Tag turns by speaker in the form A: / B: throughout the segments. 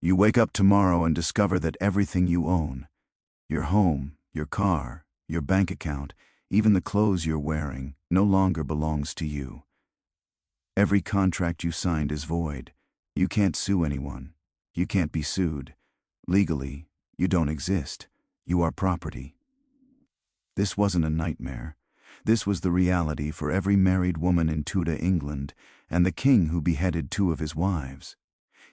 A: You wake up tomorrow and discover that everything you own, your home, your car, your bank account, even the clothes you're wearing, no longer belongs to you. Every contract you signed is void. You can't sue anyone. You can't be sued. Legally, you don't exist. You are property. This wasn't a nightmare. This was the reality for every married woman in Tudor England and the king who beheaded 2 of his wives.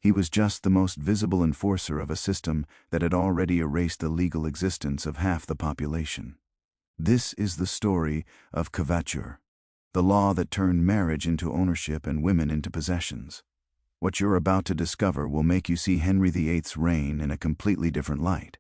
A: He was just the most visible enforcer of a system that had already erased the legal existence of half the population. This is the story of Coverture, the law that turned marriage into ownership and women into possessions. What you're about to discover will make you see Henry VIII's reign in a completely different light.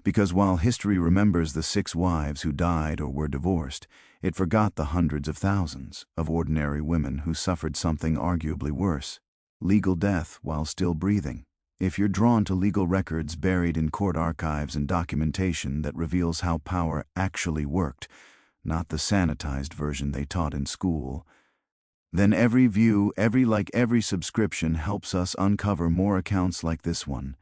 A: Because while history remembers the 6 wives who died or were divorced, it forgot the hundreds of thousands of ordinary women who suffered something arguably worse: legal death while still breathing. If you're drawn to legal records buried in court archives and documentation that reveals how power actually worked, not the sanitized version they taught in school, then every view, every subscription helps us uncover more accounts like this one.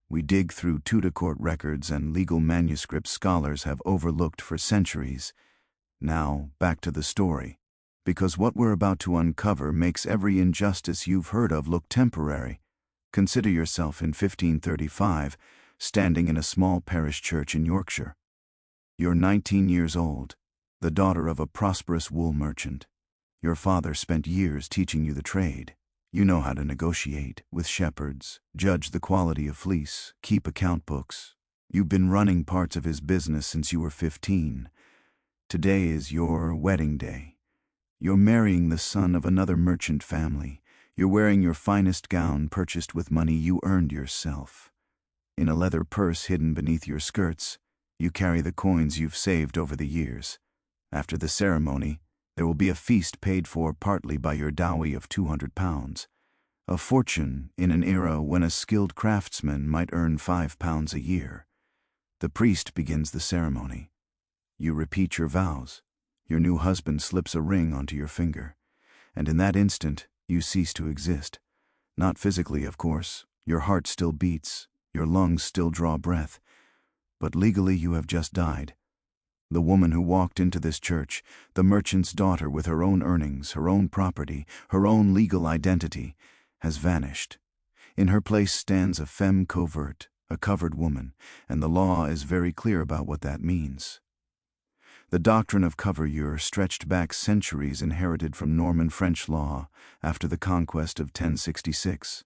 A: We dig through Tudor court records and legal manuscripts scholars have overlooked for centuries. Now, back to the story, because what we're about to uncover makes every injustice you've heard of look temporary. Consider yourself in 1535, standing in a small parish church in Yorkshire. You're 19 years old, the daughter of a prosperous wool merchant. Your father spent years teaching you the trade. You know how to negotiate with shepherds, judge the quality of fleece, keep account books. You've been running parts of his business since you were 15. Today is your wedding day. You're marrying the son of another merchant family. You're wearing your finest gown purchased with money you earned yourself. In a leather purse hidden beneath your skirts, you carry the coins you've saved over the years. After the ceremony, there will be a feast paid for partly by your dowry of £200, a fortune in an era when a skilled craftsman might earn £5 a year. The priest begins the ceremony. You repeat your vows. Your new husband slips a ring onto your finger, and in that instant, you cease to exist. Not physically, of course. Your heart still beats, your lungs still draw breath, but legally you have just died. The woman who walked into this church, the merchant's daughter with her own earnings, her own property, her own legal identity, has vanished. In her place stands a femme covert, a covered woman, and the law is very clear about what that means. The doctrine of coverture stretched back centuries inherited from Norman French law after the conquest of 1066.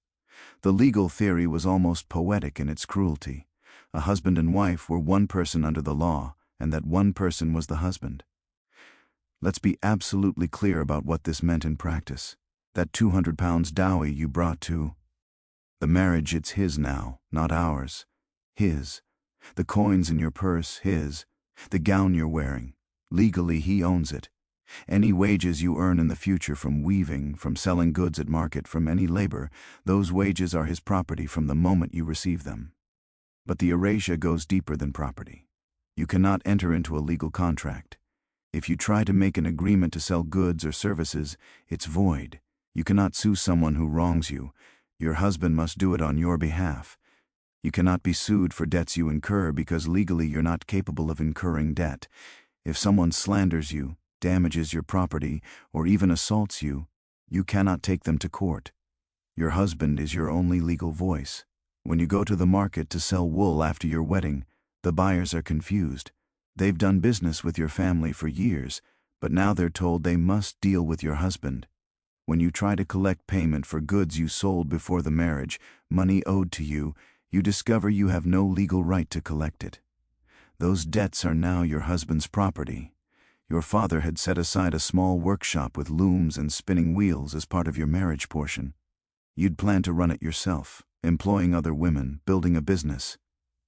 A: The legal theory was almost poetic in its cruelty. A husband and wife were one person under the law, and that one person was the husband. Let's be absolutely clear about what this meant in practice. That £200 dowry you brought to the marriage, it's his now, not ours. His. The coins in your purse, his. The gown you're wearing, legally he owns it. Any wages you earn in the future from weaving, from selling goods at market, from any labor, those wages are his property from the moment you receive them. But the erasure goes deeper than property. You cannot enter into a legal contract. If you try to make an agreement to sell goods or services, it's void. You cannot sue someone who wrongs you. Your husband must do it on your behalf. You cannot be sued for debts you incur because legally you're not capable of incurring debt. If someone slanders you, damages your property, or even assaults you, you cannot take them to court. Your husband is your only legal voice. When you go to the market to sell wool after your wedding, the buyers are confused. They've done business with your family for years, but now they're told they must deal with your husband. When you try to collect payment for goods you sold before the marriage, money owed to you, you discover you have no legal right to collect it. Those debts are now your husband's property. Your father had set aside a small workshop with looms and spinning wheels as part of your marriage portion. You'd planned to run it yourself, employing other women, building a business.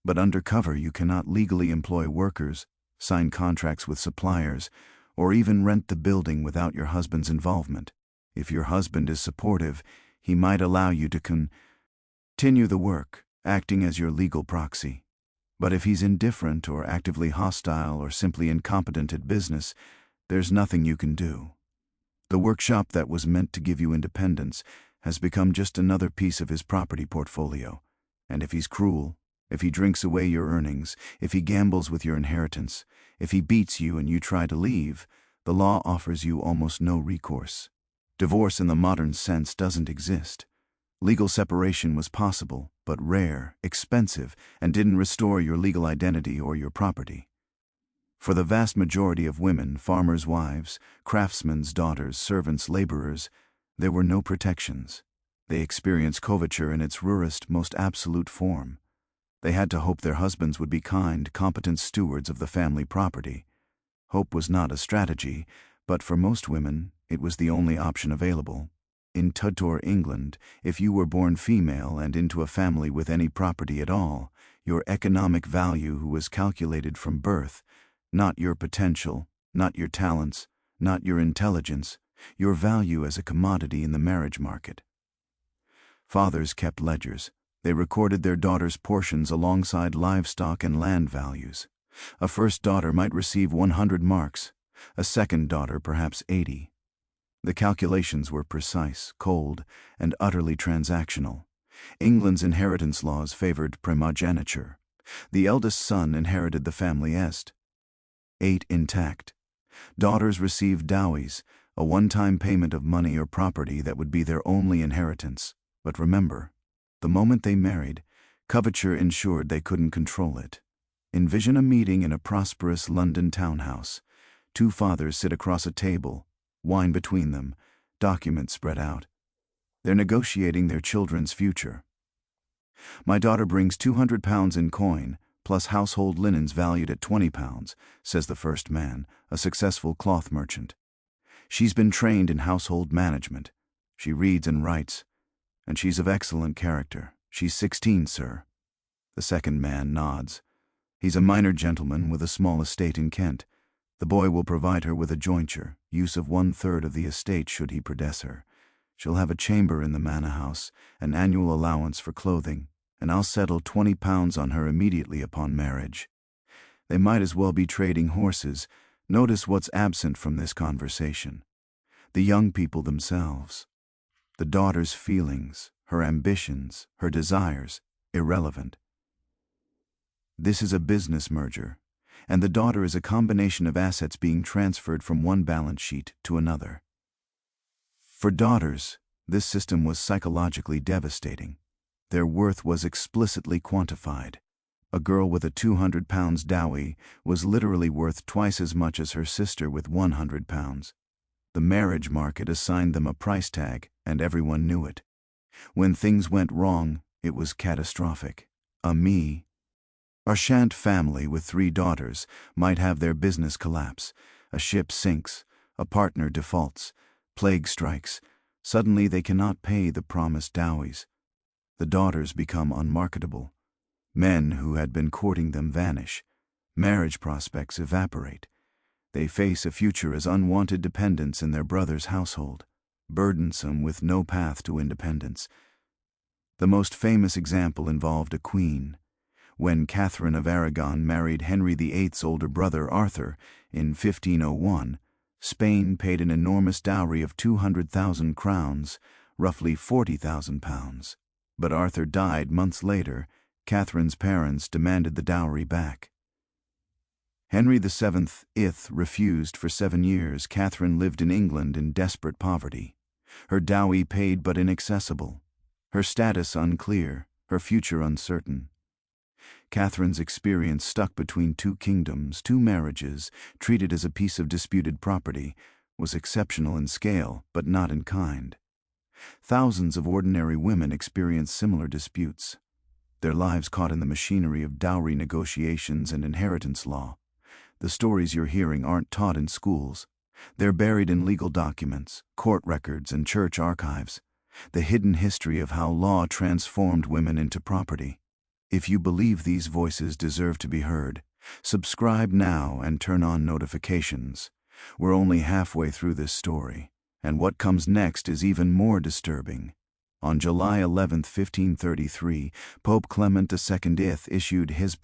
A: But undercover, you cannot legally employ workers, sign contracts with suppliers, or even rent the building without your husband's involvement. If your husband is supportive, he might allow you to continue the work, acting as your legal proxy. But if he's indifferent or actively hostile or simply incompetent at business, there's nothing you can do. The workshop that was meant to give you independence has become just another piece of his property portfolio, And if he's cruel, if he drinks away your earnings, if he gambles with your inheritance, if he beats you and you try to leave, the law offers you almost no recourse. Divorce in the modern sense doesn't exist. Legal separation was possible, but rare, expensive, and didn't restore your legal identity or your property. For the vast majority of women, farmers' wives, craftsmen's daughters, servants, laborers, there were no protections. They experienced coverture in its rarest, most absolute form. They had to hope their husbands would be kind, competent stewards of the family property. Hope was not a strategy, but for most women, it was the only option available. In Tudor England, if you were born female and into a family with any property at all, your economic value was calculated from birth, not your potential, not your talents, not your intelligence, your value as a commodity in the marriage market. Fathers kept ledgers. They recorded their daughters' portions alongside livestock and land values. A first daughter might receive 100 marks, a second daughter perhaps 80. The calculations were precise, cold, and utterly transactional. England's inheritance laws favored primogeniture. The eldest son inherited the family estate intact. Daughters received doweys, a one-time payment of money or property that would be their only inheritance. But remember, the moment they married, coverture ensured they couldn't control it. Envision a meeting in a prosperous London townhouse. Two fathers sit across a table, wine between them, documents spread out. They're negotiating their children's future. My daughter brings £200 in coin, plus household linens valued at £20, says the first man, a successful cloth merchant. She's been trained in household management. She reads and writes, and she's of excellent character. She's 16, sir. The second man nods. He's a minor gentleman with a small estate in Kent. The boy will provide her with a jointure, use of 1/3 of the estate should he possess her. She'll have a chamber in the manor house, an annual allowance for clothing, and I'll settle £20 on her immediately upon marriage. They might as well be trading horses. Notice what's absent from this conversation. The young people themselves. The daughter's feelings, her ambitions, her desires, irrelevant. This is a business merger, and the daughter is a combination of assets being transferred from one balance sheet to another. For daughters, this system was psychologically devastating. Their worth was explicitly quantified. A girl with a £200 dowry was literally worth twice as much as her sister with £100. The marriage market assigned them a price tag, and everyone knew it. When things went wrong, it was catastrophic. A Shant family with 3 daughters might have their business collapse. A ship sinks, a partner defaults, plague strikes. Suddenly they cannot pay the promised doweys. The daughters become unmarketable. Men who had been courting them vanish. Marriage prospects evaporate. They face a future as unwanted dependents in their brother's household, burdensome with no path to independence. The most famous example involved a queen. When Catherine of Aragon married Henry VIII's older brother Arthur in 1501, Spain paid an enormous dowry of 200,000 crowns, roughly £40,000. But Arthur died months later. Catherine's parents demanded the dowry back. Henry VII refused for 7 years. Catherine lived in England in desperate poverty. Her dowry paid but inaccessible. Her status unclear, her future uncertain. Catherine's experience stuck between 2 kingdoms, 2 marriages, treated as a piece of disputed property, was exceptional in scale, but not in kind. Thousands of ordinary women experienced similar disputes. Their lives caught in the machinery of dowry negotiations and inheritance law. The stories you're hearing aren't taught in schools. They're buried in legal documents, court records, and church archives. The hidden history of how law transformed women into property. If you believe these voices deserve to be heard, subscribe now and turn on notifications. We're only halfway through this story, and what comes next is even more disturbing. On July 11, 1533, Pope Clement II issued his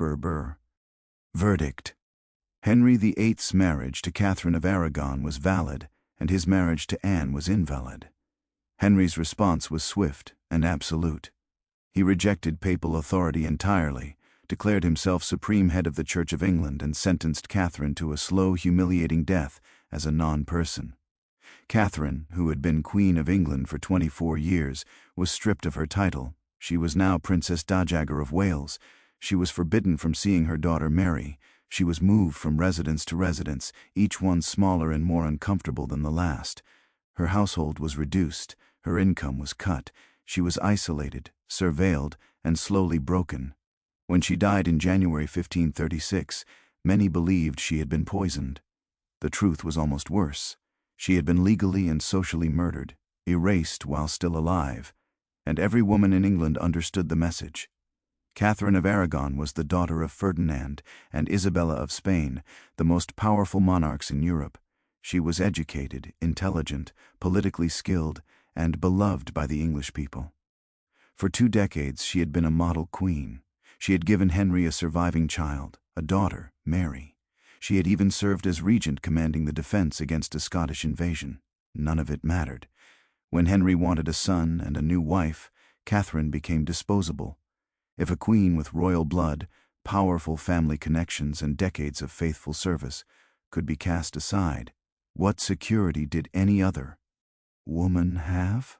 A: verdict. Henry VIII's marriage to Catherine of Aragon was valid, and his marriage to Anne was invalid. Henry's response was swift and absolute. He rejected papal authority entirely, declared himself supreme head of the Church of England, and sentenced Catherine to a slow, humiliating death as a non-person. Catherine, who had been Queen of England for 24 years, was stripped of her title. She was now Princess Dowager of Wales. She was forbidden from seeing her daughter Mary. She was moved from residence to residence, each one smaller and more uncomfortable than the last. Her household was reduced, her income was cut, she was isolated, surveilled, and slowly broken. When she died in January 1536, many believed she had been poisoned. The truth was almost worse. She had been legally and socially murdered, erased while still alive, and every woman in England understood the message. Catherine of Aragon was the daughter of Ferdinand and Isabella of Spain, the most powerful monarchs in Europe. She was educated, intelligent, politically skilled, and beloved by the English people. For 2 decades she had been a model queen. She had given Henry a surviving child, a daughter, Mary. She had even served as regent, commanding the defense against a Scottish invasion. None of it mattered. When Henry wanted a son and a new wife, Catherine became disposable. If a queen with royal blood, powerful family connections, and decades of faithful service could be cast aside, what security did any other woman have?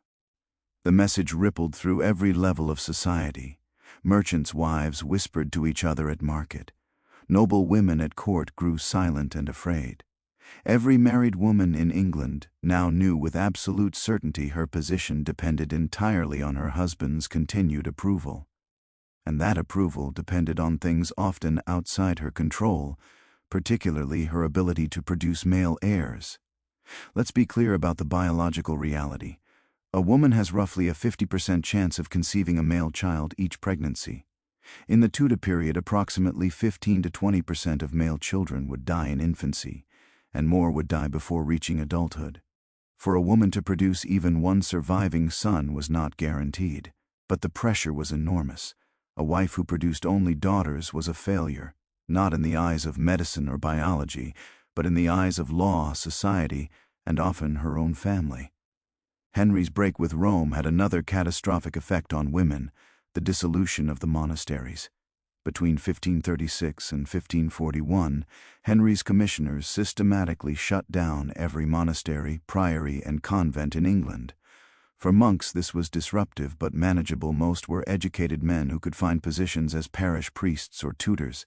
A: The message rippled through every level of society. Merchants' wives whispered to each other at market. Noble women at court grew silent and afraid. Every married woman in England now knew with absolute certainty her position depended entirely on her husband's continued approval. And that approval depended on things often outside her control, particularly her ability to produce male heirs. Let's be clear about the biological reality. A woman has roughly a 50% chance of conceiving a male child each pregnancy. In the Tudor period, approximately 15 to 20% of male children would die in infancy, and more would die before reaching adulthood. For a woman to produce even one surviving son was not guaranteed, but the pressure was enormous. A wife who produced only daughters was a failure, not in the eyes of medicine or biology, but in the eyes of law, society, and often her own family. Henry's break with Rome had another catastrophic effect on women: the dissolution of the monasteries. Between 1536 and 1541, Henry's commissioners systematically shut down every monastery, priory, and convent in England. For monks this was disruptive but manageable. Most were educated men who could find positions as parish priests or tutors.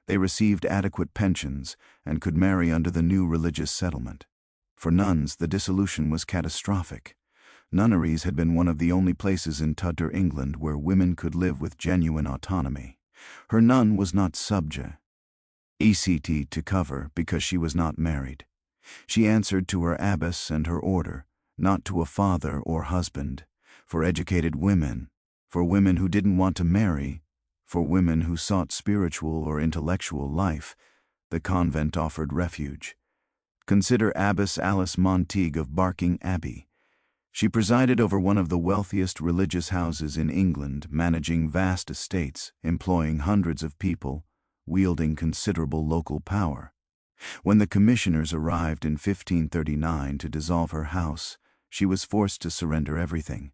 A: They received adequate pensions and could marry under the new religious settlement. For nuns, the dissolution was catastrophic. Nunneries had been one of the only places in Tudor England where women could live with genuine autonomy. Her nun was not subject to cover because she was not married. She answered to her abbess and her order, not to a father or husband. For educated women, for women who didn't want to marry, for women who sought spiritual or intellectual life, the convent offered refuge. Consider Abbess Alice Montague of Barking Abbey. She presided over one of the wealthiest religious houses in England, managing vast estates, employing hundreds of people, wielding considerable local power. When the commissioners arrived in 1539 to dissolve her house, she was forced to surrender everything.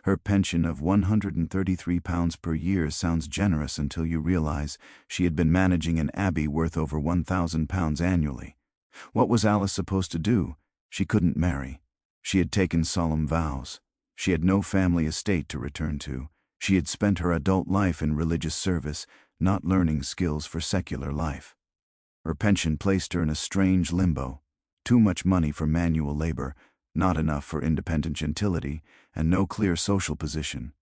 A: Her pension of £133 per year sounds generous until you realize she had been managing an abbey worth over £1,000 annually. What was Alice supposed to do? She couldn't marry. She had taken solemn vows. She had no family estate to return to. She had spent her adult life in religious service, not learning skills for secular life. Her pension placed her in a strange limbo. Too much money for manual labor, not enough for independent gentility, and no clear social position.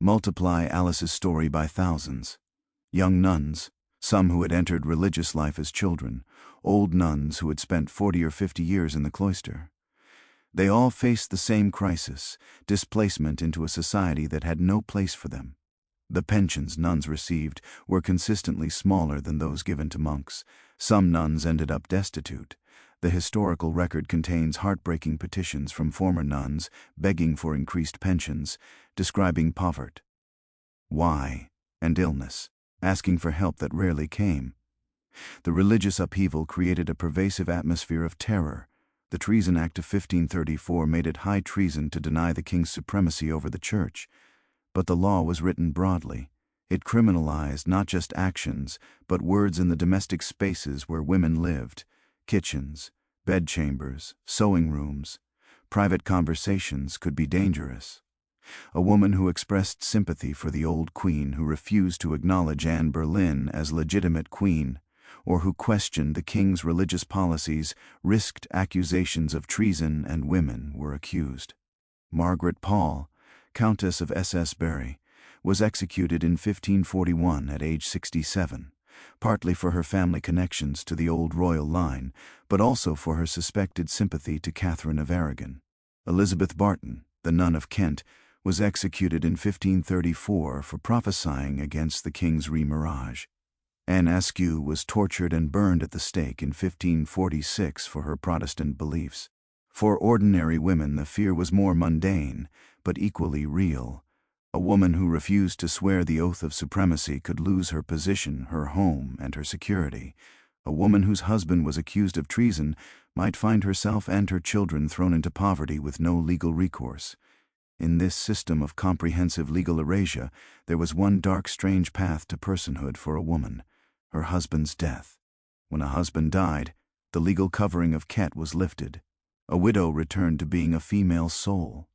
A: Multiply Alice's story by thousands. Young nuns, some who had entered religious life as children, old nuns who had spent 40 or 50 years in the cloister. They all faced the same crisis: displacement into a society that had no place for them. The pensions nuns received were consistently smaller than those given to monks. Some nuns ended up destitute. The historical record contains heartbreaking petitions from former nuns begging for increased pensions, describing poverty, and illness, asking for help that rarely came. The religious upheaval created a pervasive atmosphere of terror. The Treason Act of 1534 made it high treason to deny the king's supremacy over the church. But the law was written broadly. It criminalized not just actions, but words in the domestic spaces where women lived: kitchens, bedchambers, sewing rooms. Private conversations could be dangerous. A woman who expressed sympathy for the old queen who refused to acknowledge Anne Boleyn as legitimate queen, or who questioned the king's religious policies, risked accusations of treason, and women were accused. Margaret Paul, Countess of Salisbury, was executed in 1541 at age 67, partly for her family connections to the old royal line, but also for her suspected sympathy to Catherine of Aragon. Elizabeth Barton, the nun of Kent, was executed in 1534 for prophesying against the king's remarriage. Anne Askew was tortured and burned at the stake in 1546 for her Protestant beliefs. For ordinary women, the fear was more mundane, but equally real. A woman who refused to swear the oath of supremacy could lose her position, her home, and her security. A woman whose husband was accused of treason might find herself and her children thrown into poverty with no legal recourse. In this system of comprehensive legal erasure, there was one dark, strange path to personhood for a woman: her husband's death. When a husband died, the legal covering of Ket was lifted. A widow returned to being a female soul.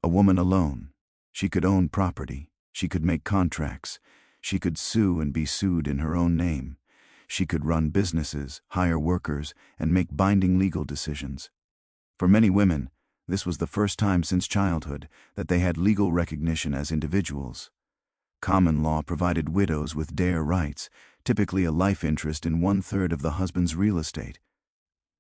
A: A woman alone. She could own property. She could make contracts. She could sue and be sued in her own name. She could run businesses, hire workers, and make binding legal decisions. For many women, this was the first time since childhood that they had legal recognition as individuals. Common law provided widows with dire rights, typically a life interest in 1/3 of the husband's real estate.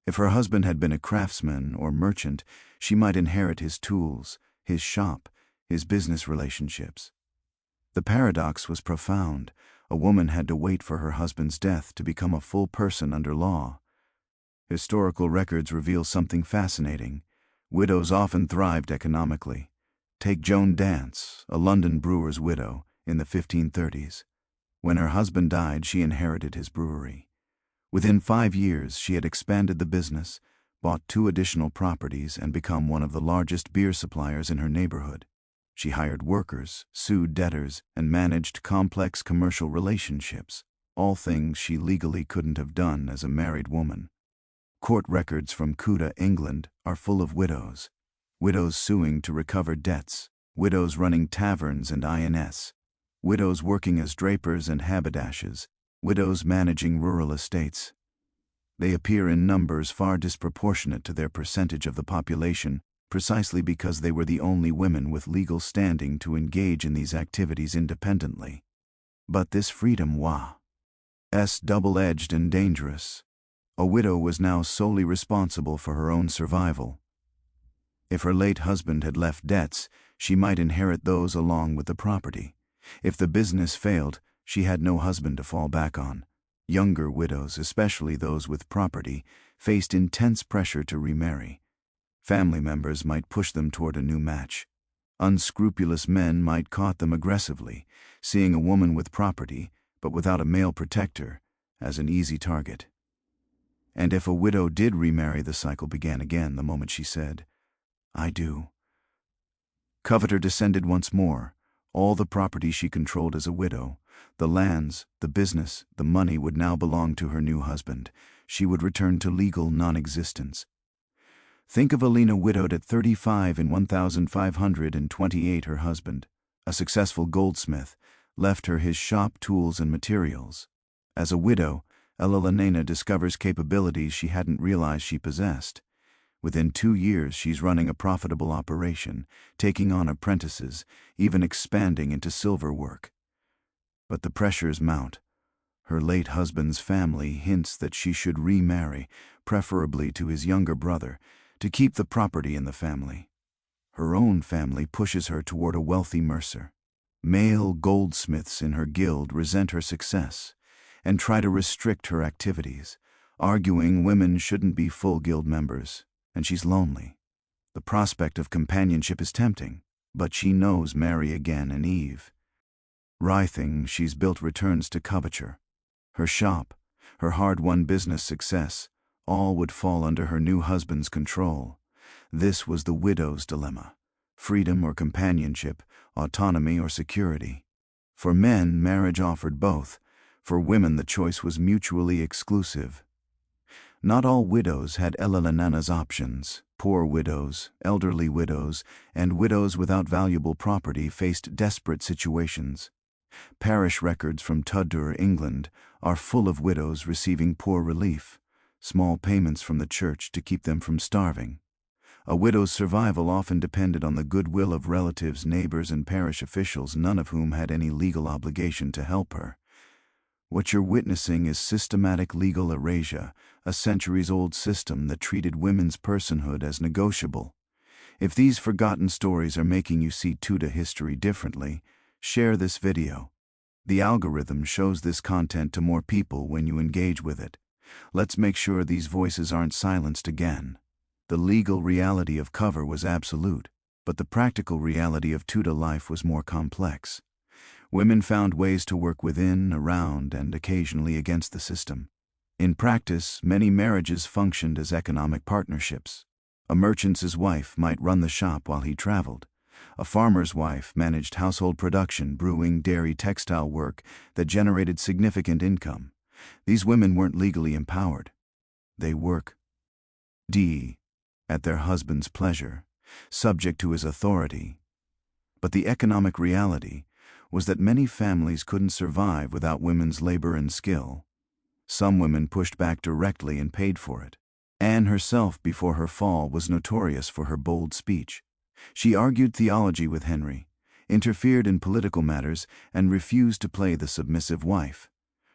A: If her husband had been a craftsman or merchant, she might inherit his tools, his shop, his business relationships. The paradox was profound. A woman had to wait for her husband's death to become a full person under law. Historical records reveal something fascinating. Widows often thrived economically. Take Joan Dance, a London brewer's widow, in the 1530s. When her husband died, she inherited his brewery. Within 5 years, she had expanded the business, bought 2 additional properties, and become one of the largest beer suppliers in her neighborhood. She hired workers, sued debtors, and managed complex commercial relationships, all things she legally couldn't have done as a married woman. Court records from Tudor England are full of widows. Widows suing to recover debts, widows running taverns and INS, widows working as drapers and haberdashers, widows managing rural estates. They appear in numbers far disproportionate to their percentage of the population, precisely because they were the only women with legal standing to engage in these activities independently. But this freedom was double-edged and dangerous. A widow was now solely responsible for her own survival. If her late husband had left debts, she might inherit those along with the property. If the business failed, she had no husband to fall back on. Younger widows, especially those with property, faced intense pressure to remarry. Family members might push them toward a new match. Unscrupulous men might court them aggressively, seeing a woman with property, but without a male protector, as an easy target. And if a widow did remarry, the cycle began again the moment she said, "I do." Coverture descended once more. All the property she controlled as a widow, the lands, the business, the money would now belong to her new husband. She would return to legal non-existence. Think of Alina, widowed at 35 in 1528. Her husband, a successful goldsmith, left her his shop, tools, and materials. As a widow, Elena discovers capabilities she hadn't realized she possessed. Within 2 years, she's running a profitable operation, taking on apprentices, even expanding into silver work. But the pressures mount. Her late husband's family hints that she should remarry, preferably to his younger brother, to keep the property in the family. Her own family pushes her toward a wealthy mercer. Male goldsmiths in her guild resent her success and try to restrict her activities, arguing women shouldn't be full guild members, and she's lonely. The prospect of companionship is tempting, but she knows Mary again and Eve. Writhing, she's built returns to Coverture. Her shop, her hard-won business success, all would fall under her new husband's control. This was the widow's dilemma. freedom or companionship, autonomy or security. For men, marriage offered both. For women, the choice was mutually exclusive. Not all widows had Elanana's options. Poor widows, elderly widows, and widows without valuable property faced desperate situations. Parish records from Tudor England are full of widows receiving poor relief, small payments from the church to keep them from starving. A widow's survival often depended on the goodwill of relatives, neighbors, and parish officials, none of whom had any legal obligation to help her. What you're witnessing is systematic legal erasure, a centuries-old system that treated women's personhood as negotiable. If these forgotten stories are making you see Tudor history differently, share this video. The algorithm shows this content to more people when you engage with it. Let's make sure these voices aren't silenced again. The legal reality of cover was absolute, but the practical reality of Tudor life was more complex. Women found ways to work within, around, and occasionally against the system. In practice, many marriages functioned as economic partnerships. A merchant's wife might run the shop while he traveled. A farmer's wife managed household production, brewing, dairy, textile work that generated significant income. These women weren't legally empowered. They worked at their husband's pleasure, subject to his authority. But the economic reality was that many families couldn't survive without women's labor and skill. Some women pushed back directly and paid for it. Anne herself, before her fall, was notorious for her bold speech. She argued theology with Henry, interfered in political matters, and refused to play the submissive wife.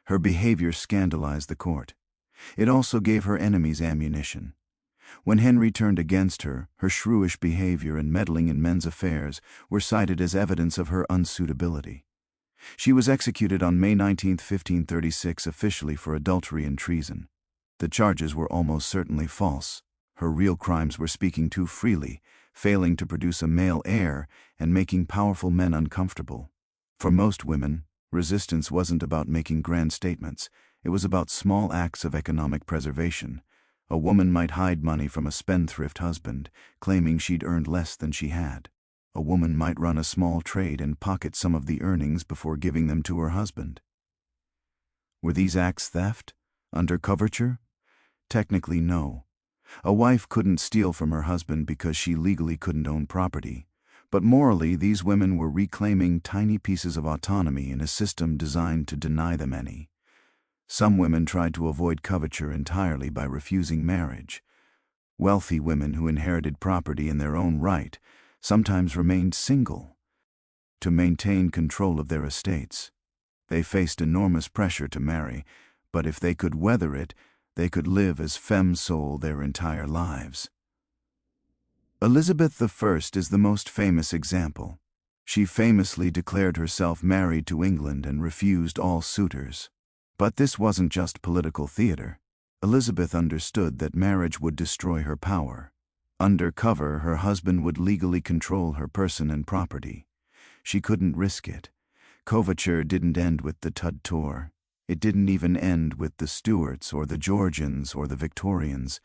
A: Her behavior scandalized the court. It also gave her enemies ammunition. When Henry turned against her, her shrewish behavior and meddling in men's affairs were cited as evidence of her unsuitability. She was executed on May 19, 1536, officially for adultery and treason. The charges were almost certainly false. Her real crimes were speaking too freely, failing to produce a male heir, and making powerful men uncomfortable. For most women, resistance wasn't about making grand statements. It was about small acts of economic preservation. A woman might hide money from a spendthrift husband, claiming she'd earned less than she had. A woman might run a small trade and pocket some of the earnings before giving them to her husband. Were these acts theft? Under coverture? Technically, no. A wife couldn't steal from her husband because she legally couldn't own property. But morally, these women were reclaiming tiny pieces of autonomy in a system designed to deny them any. Some women tried to avoid coverture entirely by refusing marriage. Wealthy women who inherited property in their own right sometimes remained single to maintain control of their estates. They faced enormous pressure to marry, but if they could weather it, they could live as femme sole their entire lives. Elizabeth I is the most famous example. She famously declared herself married to England and refused all suitors. But this wasn't just political theater. Elizabeth understood that marriage would destroy her power. Under cover, her husband would legally control her person and property. She couldn't risk it. Coverture didn't end with the Tudor. It didn't even end with the Stuarts or the Georgians or the Victorians.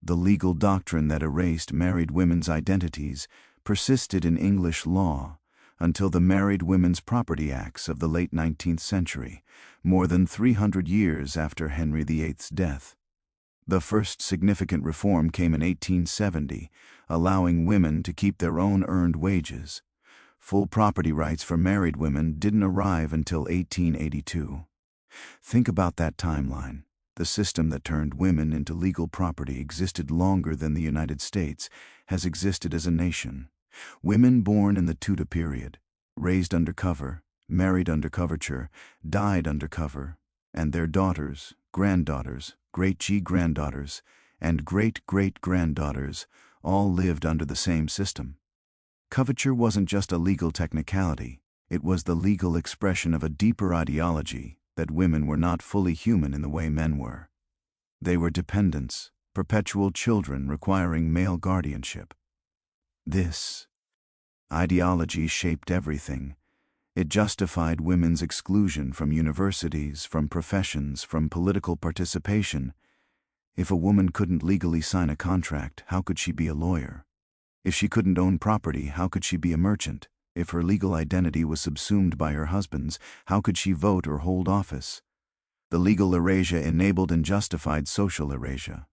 A: The legal doctrine that erased married women's identities persisted in English law until the Married Women's Property Acts of the late 19th century, more than 300 years after Henry VIII's death. The first significant reform came in 1870, allowing women to keep their own earned wages. Full property rights for married women didn't arrive until 1882. Think about that timeline. The system that turned women into legal property existed longer than the United States has existed as a nation. Women born in the Tudor period, raised under cover, married under coverture, died under cover, and their daughters, granddaughters, great-granddaughters, and great-great-granddaughters all lived under the same system. Coverture wasn't just a legal technicality, it was the legal expression of a deeper ideology that women were not fully human in the way men were. They were dependents, perpetual children requiring male guardianship. This ideology shaped everything. It justified women's exclusion from universities, from professions, from political participation. If a woman couldn't legally sign a contract, how could she be a lawyer? If she couldn't own property, how could she be a merchant? If her legal identity was subsumed by her husband's, how could she vote or hold office? The legal erasure enabled and justified social erasure.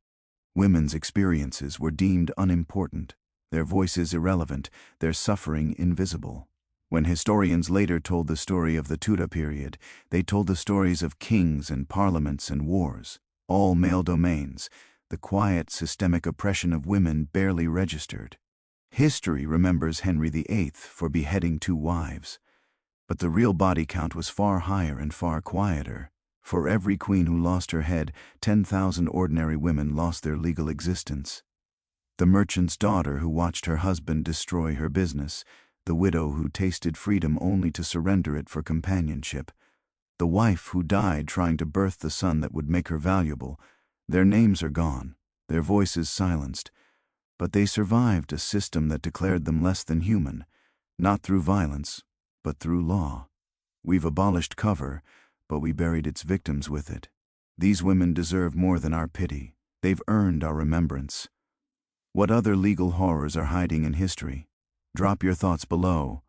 A: Women's experiences were deemed unimportant, their voices irrelevant, their suffering invisible. When historians later told the story of the Tudor period, they told the stories of kings and parliaments and wars, all male domains, the quiet, systemic oppression of women barely registered. History remembers Henry VIII for beheading 2 wives, but the real body count was far higher and far quieter. For every queen who lost her head, 10,000 ordinary women lost their legal existence. The merchant's daughter who watched her husband destroy her business, the widow who tasted freedom only to surrender it for companionship, the wife who died trying to birth the son that would make her valuable. Their names are gone, their voices silenced, but they survived a system that declared them less than human, not through violence, but through law. We've abolished cover, but we buried its victims with it. These women deserve more than our pity. They've earned our remembrance. What other legal horrors are hiding in history? Drop your thoughts below.